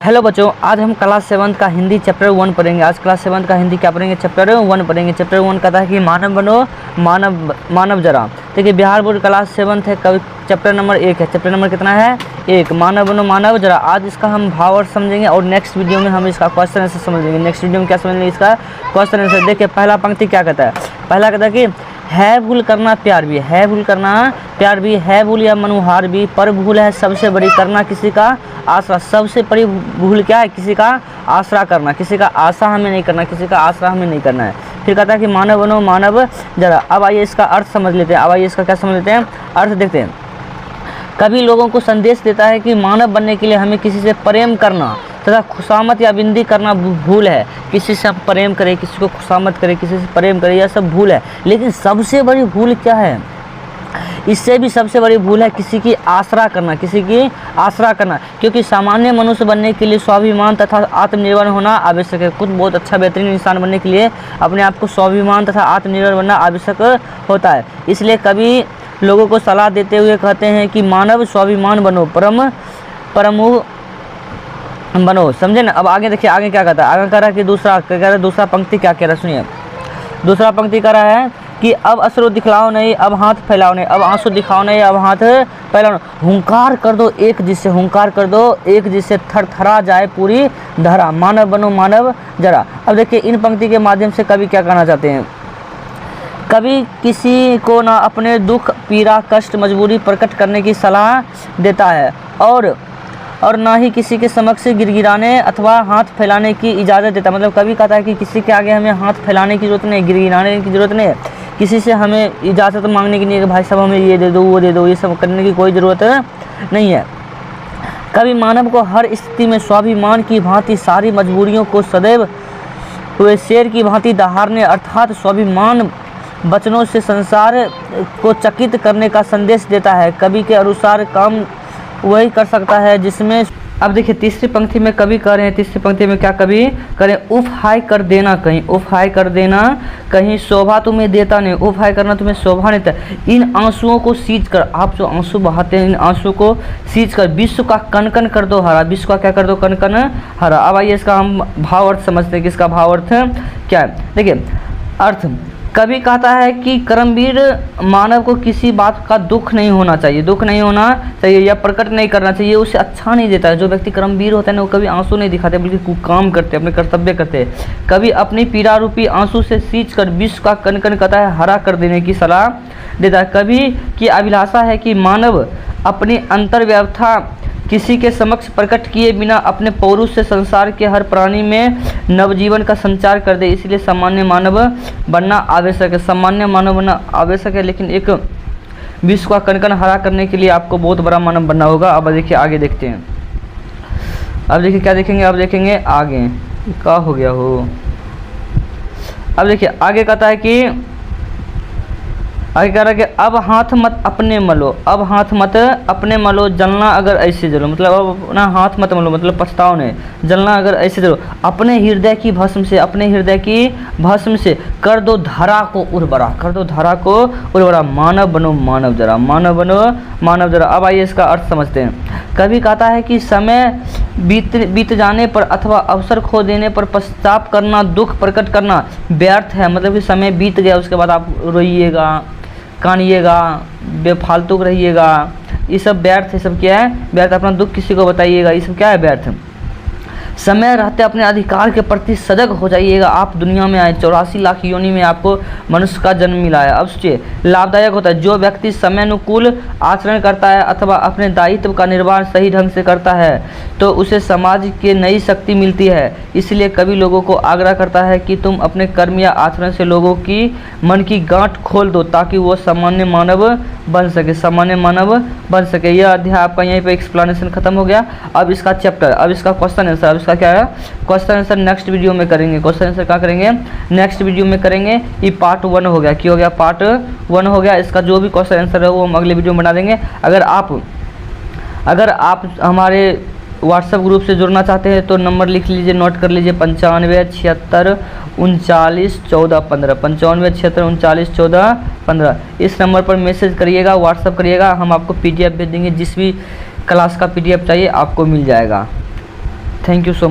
Hello बच्चों, आज हम क्लास 7 का हिंदी चैप्टर 1 पढ़ेंगे। आज क्लास 7 का हिंदी क्या पढ़ेंगे? चैप्टर 1 पढ़ेंगे। चैप्टर 1 कहता है कि मानव बनो मानव जरा। देखिए, बिहार बोर्ड क्लास 7 है, कभी चैप्टर नंबर 1 है। चैप्टर नंबर कितना है? 1, मानव बनो मानव जरा। आज इसका हम भाव अर्थ समझेंगे और नेक्स्ट वीडियो में हम इसका क्वेश्चन आंसर समझेंगे। नेक्स्ट वीडियो में क्या समझेंगे? इसका क्वेश्चन आंसर। देखिए, पहला पंक्ति क्या कहता है? पहला कहता है कि है भूल करना प्यार भी, है भूल करना प्यार भी, है भूल या मनुहार भी, पर भूल है सबसे बड़ी करना किसी का आसरा। सबसे बड़ी भूल क्या है? किसी का आसरा करना। किसी का आशा हमें नहीं करना, किसी का आसरा हमें नहीं करना है। फिर कहता है कि मानव बनो मानव जरा। अब आइए इसका अर्थ समझ लेते हैं। अब आइए इसका क्या समझ लेते हैं? अर्थ देखते हैं। कभी लोगों को संदेश देता है कि मानव बनने के लिए हमें किसी से प्रेम करना तथा खुशामत या बिंदी करना भूल है। किसी से हम प्रेम करें, किसी को खुशामत करें, किसी से प्रेम करें, यह सब भूल है। लेकिन सबसे बड़ी भूल क्या है? इससे भी सबसे बड़ी भूल है किसी की आसरा करना, किसी की आसरा करना। क्योंकि सामान्य मनुष्य बनने के लिए स्वाभिमान तथा आत्मनिर्भर होना आवश्यक है। खुद बहुत अच्छा बेहतरीन इंसान बनने के लिए अपने आप को स्वाभिमान तथा आत्मनिर्भर बनना आवश्यक होता है। इसलिए कभी लोगों को सलाह देते हुए कहते हैं कि मानव स्वाभिमान बनो, परम बनो। समझे ना? अब आगे देखिए, आगे क्या कहता है? आगे कह रहा है कि दूसरा क्या कह रहा है? दूसरा पंक्ति क्या कह रहा है? सुनिए, दूसरा पंक्ति कह रहा है कि अब अश्रु दिखलाओ नहीं, अब हाथ फैलाओ नहीं, अब आंसू दिखाओ नहीं, अब हाथ फैलाओ नहीं। हुंकार कर दो एक जिससे, हुंकार कर दो एक जिससे थरथरा जाए पूरी धरा। मानव बनो मानव जरा। अब देखिए, इन पंक्ति के माध्यम से कवि क्या कहना चाहते हैं? कभी किसी को ना अपने दुख, पीड़ा, कष्ट, मजबूरी प्रकट करने की सलाह देता है और ना ही किसी के समक्ष गिड़गिड़ाने अथवा हाथ फैलाने की इजाज़त देता। मतलब कभी कहता है कि किसी के आगे हमें हाथ फैलाने की ज़रूरत नहीं, गिड़गिड़ाने की ज़रूरत नहीं है, किसी से हमें इजाज़त मांगने की नहीं है कि भाई साहब हमें ये दे दो, वो दे दो, ये सब करने की कोई ज़रूरत नहीं है। कभी मानव को हर स्थिति में स्वाभिमान की भांति सारी मजबूरियों को सदैव हुए शेर की भांति दहाड़ने अर्थात स्वाभिमान वचनों से संसार को चकित करने का संदेश देता है। कवि के अनुसार काम वही कर सकता है जिसमें। अब देखिए, तीसरी पंक्ति में कवि कह रहे हैं, तीसरी पंक्ति में क्या कवि करें? उफ हाय कर देना कहीं, उफ हाय कर देना कहीं, शोभा तुम्हें देता नहीं, उफ हाय करना तुम्हें शोभा नहीं देता। इन आंसुओं को सींच कर, आप जो आंसू बहाते हैं, इन आंसू को सींच कर विश्व का कनकन कर दो हरा। विश्व का क्या कर दो? कनकन हरा। अब आइए इसका हम भाव अर्थ समझते हैं कि इसका भाव अर्थ क्या है। देखिए, अर्थ कभी कहता है कि कर्मवीर मानव को किसी बात का दुख नहीं होना चाहिए, दुख नहीं होना चाहिए या प्रकट नहीं करना चाहिए, उसे अच्छा नहीं देता है। जो व्यक्ति कर्मवीर होता है ना, वो कभी आंसू नहीं दिखाते, बल्कि काम करते, अपने कर्तव्य करते हैं। कभी अपनी पीड़ा रूपी आंसू से सींच कर विश्व का कनकन कहता है हरा कर देने की सलाह देता है। कभी की अभिलाषा है कि मानव अपनी अंतर्व्यवस्था किसी के समक्ष प्रकट किए बिना अपने पौरुष से संसार के हर प्राणी में नवजीवन का संचार कर दे। इसलिए सामान्य मानव बनना आवश्यक है, सामान्य मानव बनना आवश्यक है। लेकिन एक विश्व का कनकन हरा करने के लिए आपको बहुत बड़ा मानव बनना होगा। अब देखिए, आगे देखते हैं। अब देखिए क्या देखेंगे? अब देखेंगे आगे क्या हो गया हो। अब देखिए, आगे कहता है कि आगे कह रहा है कि अब हाथ मत अपने मलो, अब हाथ मत अपने मलो, जलना अगर ऐसे जलो। मतलब अब अपना हाथ मत मलो, मतलब पछताओ नहीं, जलना अगर ऐसे जलो। अपने हृदय की भस्म से, अपने हृदय की भस्म से कर दो धरा को उर्वरा, कर दो धरा को उर्वरा। मानव बनो मानव जरा, मानव बनो मानव जरा। अब आइए इसका अर्थ समझते हैं। कभी कहता है कि समय बीत जाने पर अथवा अवसर खो देने पर पश्चाताप करना, दुख प्रकट करना व्यर्थ है। मतलब कि समय बीत गया, उसके बाद आप रोइएगा, कानिएगा, बेफालतू रहिएगा, ये सब व्यर्थ है। सब क्या है? व्यर्थ। अपना दुख किसी को बताइएगा, ये सब क्या है? व्यर्थ। समय रहते अपने अधिकार के प्रति सजग हो जाइएगा। आप दुनिया में आए, 84 लाख योनि में आपको मनुष्य का जन्म मिला है। अब सोचिए, लाभदायक होता है जो व्यक्ति समय अनुकूल आचरण करता है अथवा अपने दायित्व का निर्वहन सही ढंग से करता है तो उसे समाज की नई शक्ति मिलती है। इसलिए कभी लोगों को आग्रह करता है कि तुम अपने कर्म या आचरण से लोगों की मन की गांठ खोल दो ताकि वो सामान्य मानव बन सके, सामान्य मानव बन सके। यह अध्याय आपका यहीं पे एक्सप्लेनेशन खत्म हो गया। अब इसका चैप्टर, अब इसका क्वेश्चन आंसर, अब इसका क्या है? क्वेश्चन आंसर नेक्स्ट वीडियो में करेंगे। क्वेश्चन आंसर क्या करेंगे? नेक्स्ट वीडियो में करेंगे। ये पार्ट 1 हो गया। क्या हो गया? पार्ट 1 हो गया। इसका जो भी क्वेश्चन आंसर है वो हम अगले वीडियो में बना देंगे। अगर आप हमारे व्हाट्सएप ग्रुप से जुड़ना चाहते हैं तो नंबर लिख लीजिए, नोट कर लीजिए, 95 76 39 14 15, 95 76 39 14 15। इस नंबर पर मैसेज करिएगा, व्हाट्सएप करिएगा, हम आपको PDF भेज देंगे। जिस भी क्लास का PDF चाहिए आपको मिल जाएगा। Thank you so much.